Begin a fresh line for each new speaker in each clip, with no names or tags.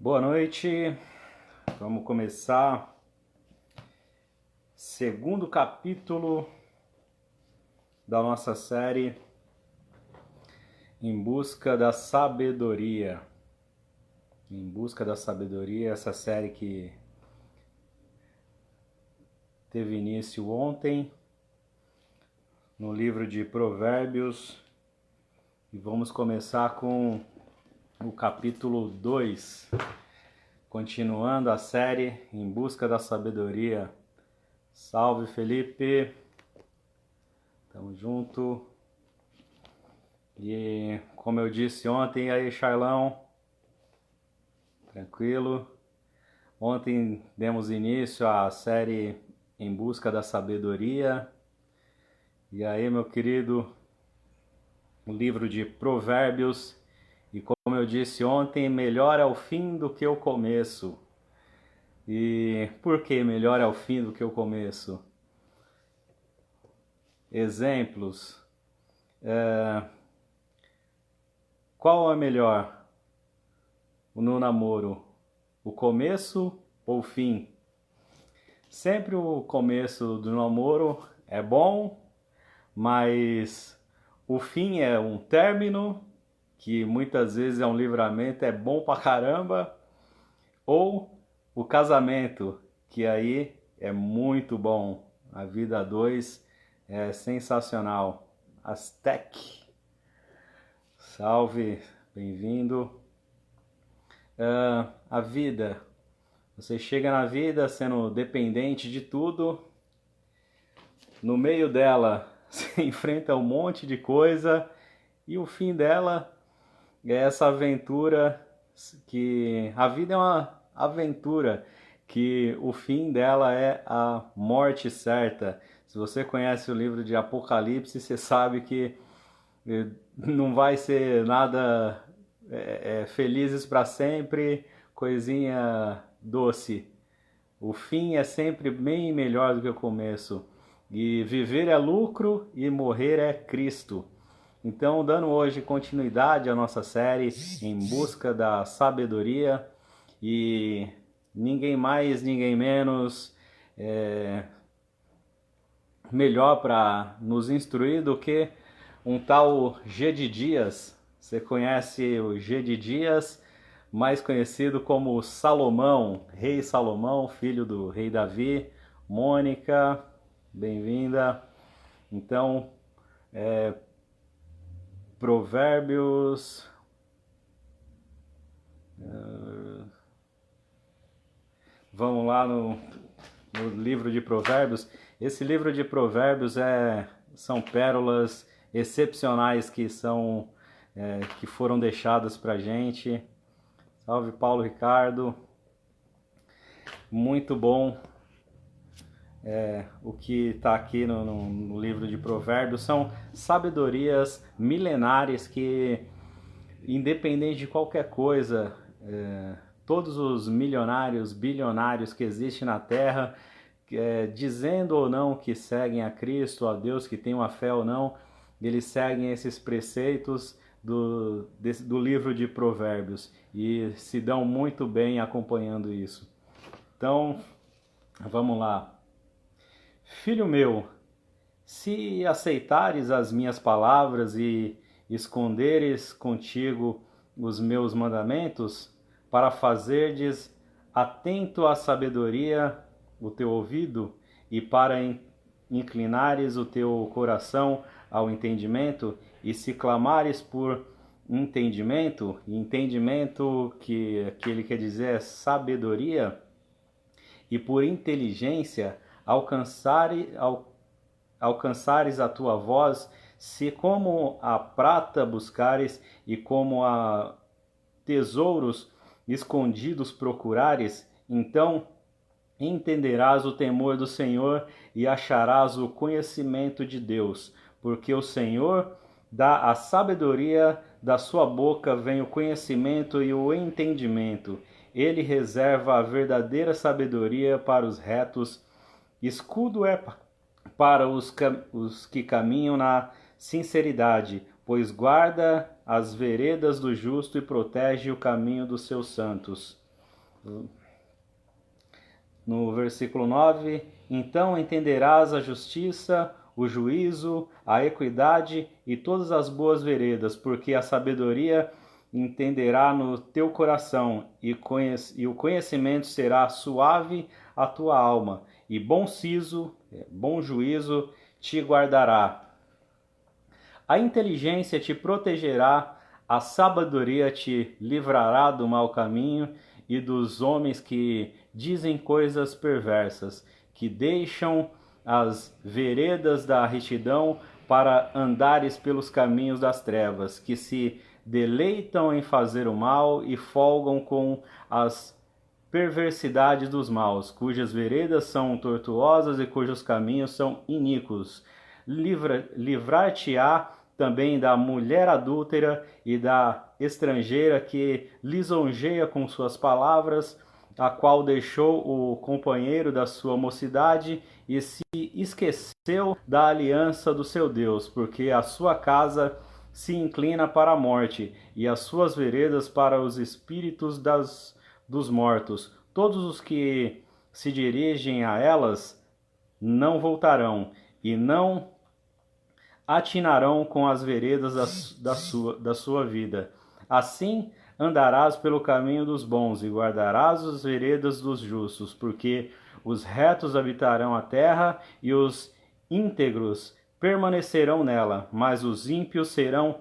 Boa noite, vamos começar segundo capítulo da nossa série Em Busca da Sabedoria. Em Busca da Sabedoria, essa série que teve início ontem no livro de Provérbios e vamos começar com o capítulo 2, continuando a série Em Busca da Sabedoria. Salve, Felipe, tamo junto. E como eu disse ontem, aí, Charlão, tranquilo? Ontem demos início à série Em Busca da Sabedoria. E aí, meu querido, o livro de Provérbios. E como eu disse ontem, melhor é o fim do que o começo. E por que melhor é o fim do que o começo? Exemplos. Qual é melhor no namoro? O começo ou o fim? Sempre o começo do namoro é bom, mas o fim é um término, que muitas vezes é um livramento, é bom pra caramba, ou o casamento, que aí é muito bom. A vida a dois é sensacional. Aztec, salve, bem-vindo. A vida, você chega na vida sendo dependente de tudo, no meio dela você enfrenta um monte de coisa e o fim dela é essa aventura, que a vida é uma aventura, que o fim dela é a morte certa. Se você conhece o livro de Apocalipse, você sabe que não vai ser nada felizes para sempre, coisinha doce. O fim é sempre bem melhor do que o começo. E viver é lucro e morrer é Cristo. Então, dando hoje continuidade à nossa série Em Busca da Sabedoria, e ninguém mais, ninguém menos melhor para nos instruir do que um tal G de Dias. Você conhece o G de Dias, mais conhecido como Salomão, Rei Salomão, filho do Rei Davi. Mônica, bem-vinda. Então, Provérbios. Vamos lá no livro de Provérbios. Esse livro de Provérbios são pérolas excepcionais que foram deixadas para gente. Salve, Paulo Ricardo. Muito bom o que está aqui no livro de Provérbios. São sabedorias milenares que, independente de qualquer coisa, todos os milionários, bilionários que existem na Terra, dizendo ou não que seguem a Cristo, a Deus, que têm uma fé ou não, eles seguem esses preceitos do livro de Provérbios e se dão muito bem acompanhando isso. Então, vamos lá. Filho meu, se aceitares as minhas palavras e esconderes contigo os meus mandamentos, para fazerdes atento à sabedoria o teu ouvido e para inclinares o teu coração ao entendimento, e se clamares por entendimento, entendimento que ele quer dizer é sabedoria, e por inteligência alcançares a tua voz, se como a prata buscares e como a tesouros escondidos procurares, então entenderás o temor do Senhor e acharás o conhecimento de Deus, porque o Senhor dá a sabedoria, da sua boca vem o conhecimento e o entendimento. Ele reserva a verdadeira sabedoria para os retos, escudo é para os que caminham na sinceridade, pois guarda as veredas do justo e protege o caminho dos seus santos. no versículo 9: então entenderás a justiça, o juízo, a equidade e todas as boas veredas, porque a sabedoria entenderá no teu coração, e o conhecimento será suave à tua alma, e bom juízo te guardará. A inteligência te protegerá, a sabedoria te livrará do mau caminho e dos homens que dizem coisas perversas, que deixam as veredas da retidão para andares pelos caminhos das trevas, que se deleitam em fazer o mal e folgam com as perversidades dos maus, cujas veredas são tortuosas e cujos caminhos são iníquos. Livrar-te-á também da mulher adúltera e da estrangeira que lisonjeia com suas palavras, a qual deixou o companheiro da sua mocidade e se esqueceu da aliança do seu Deus, porque a sua casa se inclina para a morte e as suas veredas para os espíritos dos mortos. Todos os que se dirigem a elas não voltarão e não atinarão com as veredas da sua vida. Assim andarás pelo caminho dos bons e guardarás as veredas dos justos, porque os retos habitarão a terra e os íntegros permanecerão nela, mas os ímpios serão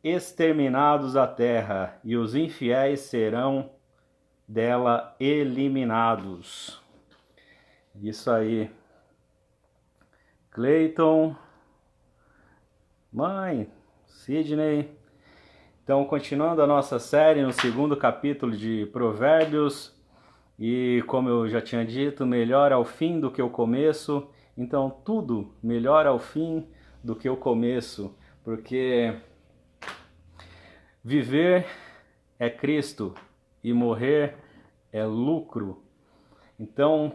exterminados da terra e os infiéis serão dela eliminados. Isso aí. Cleiton, mãe, Sidney. Então, continuando a nossa série no segundo capítulo de Provérbios, e como eu já tinha dito, melhor é o fim do que o começo. Então, tudo melhor ao fim do que o começo, porque viver é Cristo e morrer é lucro. Então,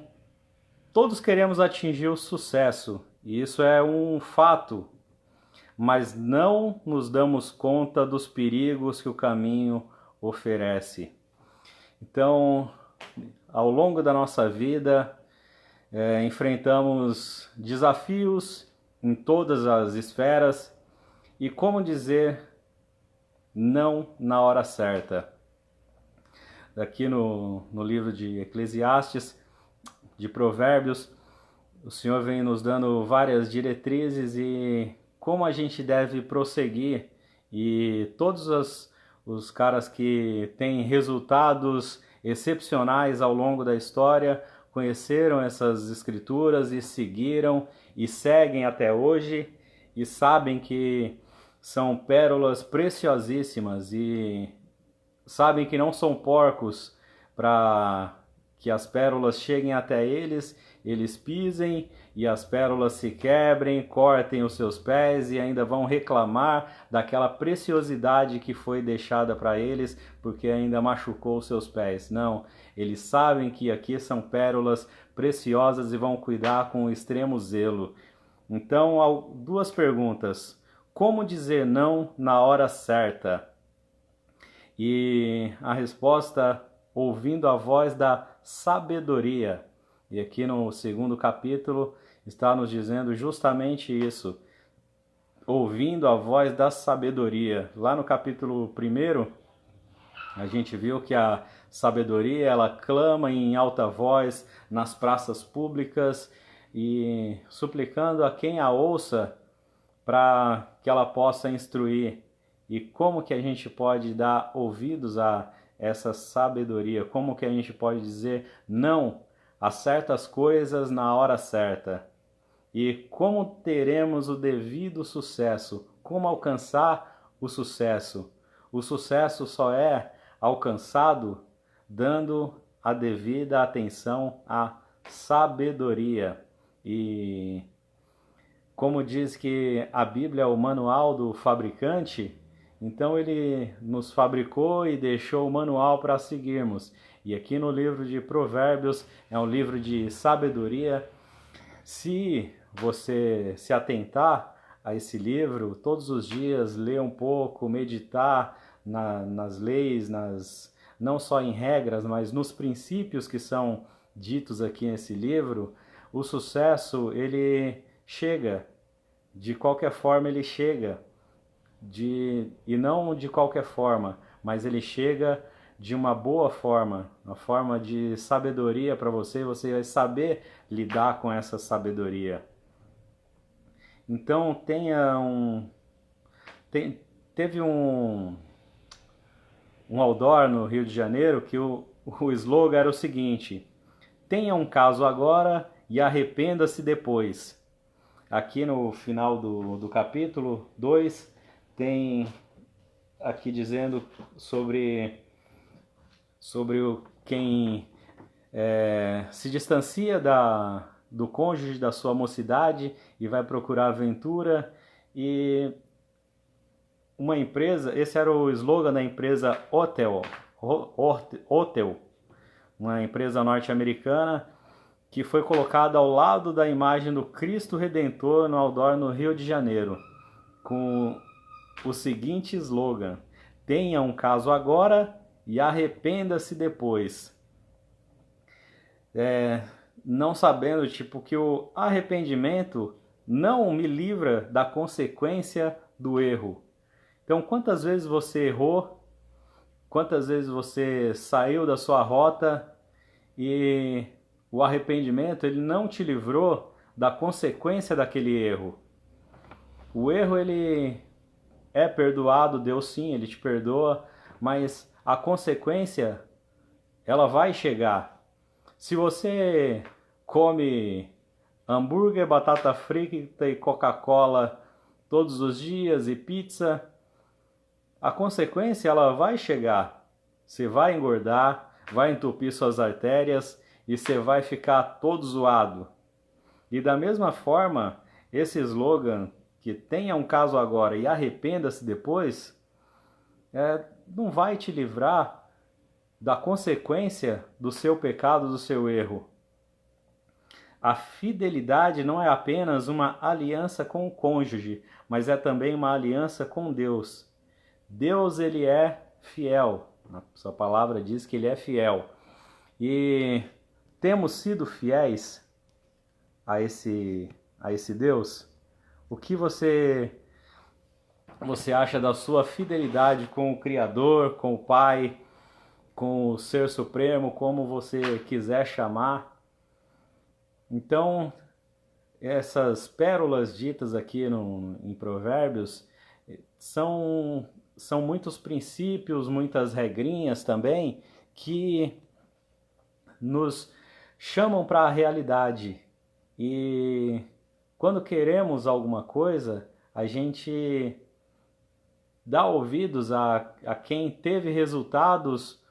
todos queremos atingir o sucesso, e isso é um fato, mas não nos damos conta dos perigos que o caminho oferece. Então, ao longo da nossa vida, enfrentamos desafios em todas as esferas, e como dizer não na hora certa. Aqui no livro de Eclesiastes, de Provérbios, o Senhor vem nos dando várias diretrizes e como a gente deve prosseguir, e todos os caras que têm resultados excepcionais ao longo da história conheceram essas escrituras e seguiram e seguem até hoje e sabem que são pérolas preciosíssimas e sabem que não são porcos para que as pérolas cheguem até eles, eles pisem e as pérolas se quebrem, cortem os seus pés e ainda vão reclamar daquela preciosidade que foi deixada para eles porque ainda machucou os seus pés. Não, eles sabem que aqui são pérolas preciosas e vão cuidar com extremo zelo. Então, duas perguntas. Como dizer não na hora certa? E a resposta, ouvindo a voz da sabedoria. E aqui no segundo capítulo está nos dizendo justamente isso. Ouvindo a voz da sabedoria. Lá no capítulo 1, a gente viu que a sabedoria, ela clama em alta voz nas praças públicas e suplicando a quem a ouça para que ela possa instruir. E como que a gente pode dar ouvidos a essa sabedoria? Como que a gente pode dizer não a certas coisas na hora certa? E como teremos o devido sucesso? Como alcançar o sucesso? O sucesso só é alcançado dando a devida atenção à sabedoria. E como diz que a Bíblia é o manual do fabricante, então ele nos fabricou e deixou o manual para seguirmos. E aqui no livro de Provérbios é um livro de sabedoria. Se você se atentar a esse livro, todos os dias ler um pouco, meditar nas leis, não só em regras, mas nos princípios que são ditos aqui nesse livro, o sucesso ele chega, de qualquer forma ele chega, e não de qualquer forma, mas ele chega de uma boa forma, uma forma de sabedoria para você, você vai saber lidar com essa sabedoria. Então teve um outdoor no Rio de Janeiro que o slogan era o seguinte: tenha um caso agora e arrependa-se depois. Aqui no final do capítulo 2 tem aqui dizendo sobre quem se distancia do cônjuge da sua mocidade e vai procurar aventura. E uma empresa, esse era o slogan da empresa Hotel, uma empresa norte-americana que foi colocada ao lado da imagem do Cristo Redentor no outdoor no Rio de Janeiro, com o seguinte slogan: tenha um caso agora e arrependa-se depois. Não sabendo que o arrependimento não me livra da consequência do erro. Então, quantas vezes você errou, quantas vezes você saiu da sua rota e o arrependimento ele não te livrou da consequência daquele erro. O erro ele é perdoado, Deus sim, ele te perdoa, mas a consequência ela vai chegar. Se você come hambúrguer, batata frita e Coca-Cola todos os dias e pizza, a consequência ela vai chegar. Você vai engordar, vai entupir suas artérias e você vai ficar todo zoado. E da mesma forma, esse slogan que tenha um caso agora e arrependa-se depois, não vai te livrar da consequência do seu pecado, do seu erro. A fidelidade não é apenas uma aliança com o cônjuge, mas é também uma aliança com Deus. Deus ele é fiel, a sua palavra diz que ele é fiel. E temos sido fiéis a esse Deus? O que você acha da sua fidelidade com o Criador, com o Pai, com o Ser Supremo, como você quiser chamar? Então, essas pérolas ditas aqui em Provérbios são muitos princípios, muitas regrinhas também que nos chamam para a realidade. E quando queremos alguma coisa, a gente dá ouvidos a quem teve resultados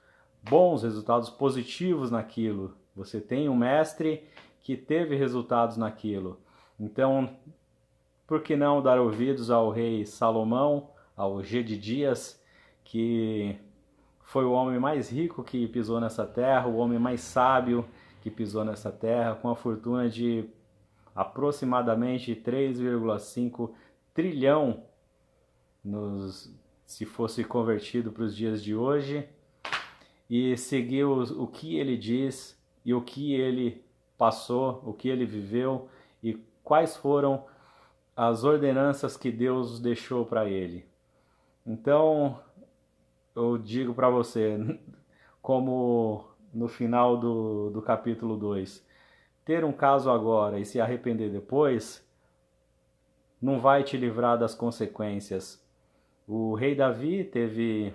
bons, resultados positivos naquilo. Você tem um mestre que teve resultados naquilo. Então, por que não dar ouvidos ao rei Salomão, ao Gedidias, que foi o homem mais rico que pisou nessa terra, o homem mais sábio que pisou nessa terra, com a fortuna de aproximadamente 3,5 trilhão se fosse convertido para os dias de hoje, e seguiu o que ele diz e o que ele passou, o que ele viveu e quais foram as ordenanças que Deus deixou para ele. Então, eu digo para você, como no final do capítulo 2, ter um caso agora e se arrepender depois não vai te livrar das consequências. O rei Davi teve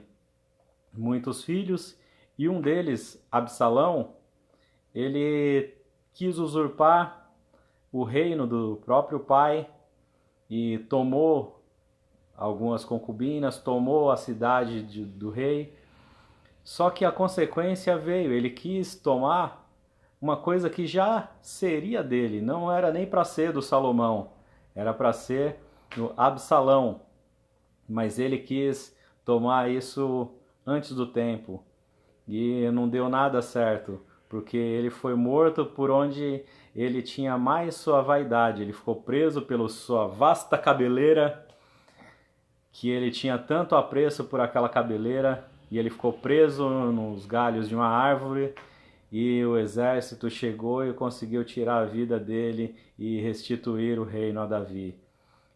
muitos filhos e um deles, Absalão, ele quis usurpar o reino do próprio pai e tomou algumas concubinas, tomou a cidade do rei. Só que a consequência veio, ele quis tomar uma coisa que já seria dele, não era nem para ser do Salomão, era para ser do Absalão, mas ele quis tomar isso antes do tempo e não deu nada certo, porque ele foi morto por onde ele tinha mais sua vaidade, ele ficou preso pela sua vasta cabeleira, que ele tinha tanto apreço por aquela cabeleira, e ele ficou preso nos galhos de uma árvore, e o exército chegou e conseguiu tirar a vida dele e restituir o reino a Davi.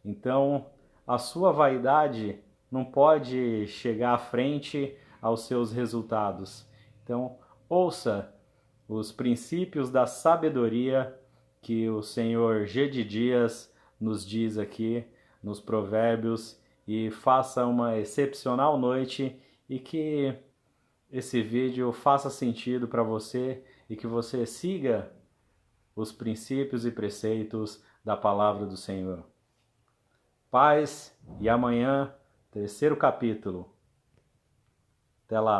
Então, a sua vaidade não pode chegar à frente aos seus resultados. Então, ouça os princípios da sabedoria que o Senhor Gedidias nos diz aqui nos Provérbios e faça uma excepcional noite e que esse vídeo faça sentido para você e que você siga os princípios e preceitos da palavra do Senhor. Paz e amanhã, terceiro capítulo. Até lá.